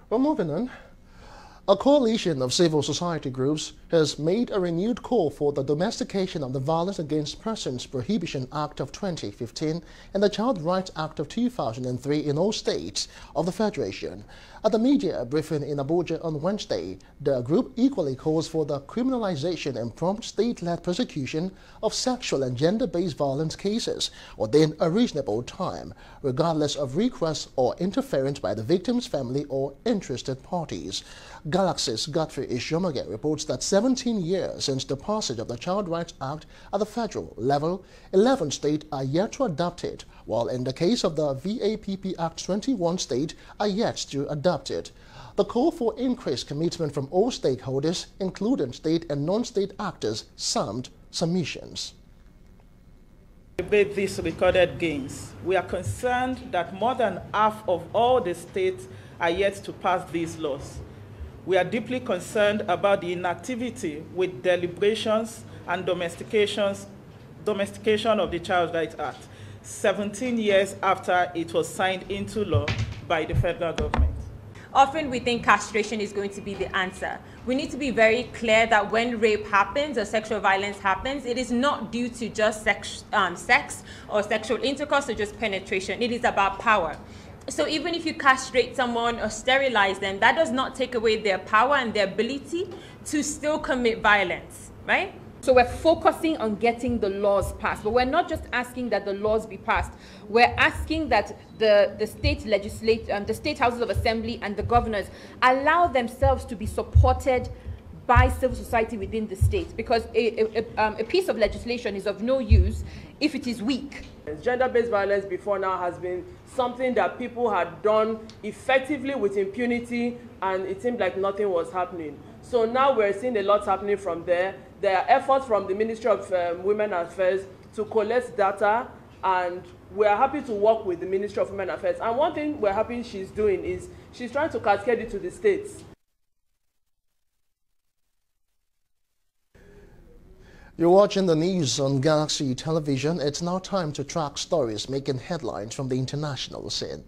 Well, moving on. A coalition of civil society groups has made a renewed call for the domestication of the Violence Against Persons Prohibition Act of 2015 and the Child Rights Act of 2003 in all states of the Federation. At the media briefing in Abuja on Wednesday, the group equally calls for the criminalization and prompt state-led prosecution of sexual and gender-based violence cases within a reasonable time, regardless of requests or interference by the victim's family or interested parties. Galaxy's Godfrey Ishomage reports that 17 years since the passage of the Child Rights Act at the federal level, 11 states are yet to adopt it, while in the case of the VAPP Act, 21 states are yet to adopt it. The call for increased commitment from all stakeholders, including state and non-state actors, summed submissions. Debate these recorded gains. We are concerned that more than half of all the states are yet to pass these laws. We are deeply concerned about the inactivity with deliberations and domestication of the Child Rights Act, 17 years after it was signed into law by the federal government. Often we think castration is going to be the answer. We need to be very clear that when rape happens or sexual violence happens, it is not due to just sex or sexual intercourse or just penetration. It is about power. So even if you castrate someone or sterilize them, that does not take away their power and their ability to still commit violence, right? So we're focusing on getting the laws passed, but we're not just asking that the laws be passed. We're asking that the state houses of assembly and the governors allow themselves to be supported by civil society within the state, because a piece of legislation is of no use if it is weak. Gender-based violence before now has been something that people had done effectively with impunity, and it seemed like nothing was happening. So now we're seeing a lot happening from there. There are efforts from the Ministry of Women Affairs to collect data, and we're happy to work with the Ministry of Women Affairs. And one thing we're happy she's doing is she's trying to cascade it to the states. You're watching the news on Galaxy Television. It's now time to track stories making headlines from the international scene.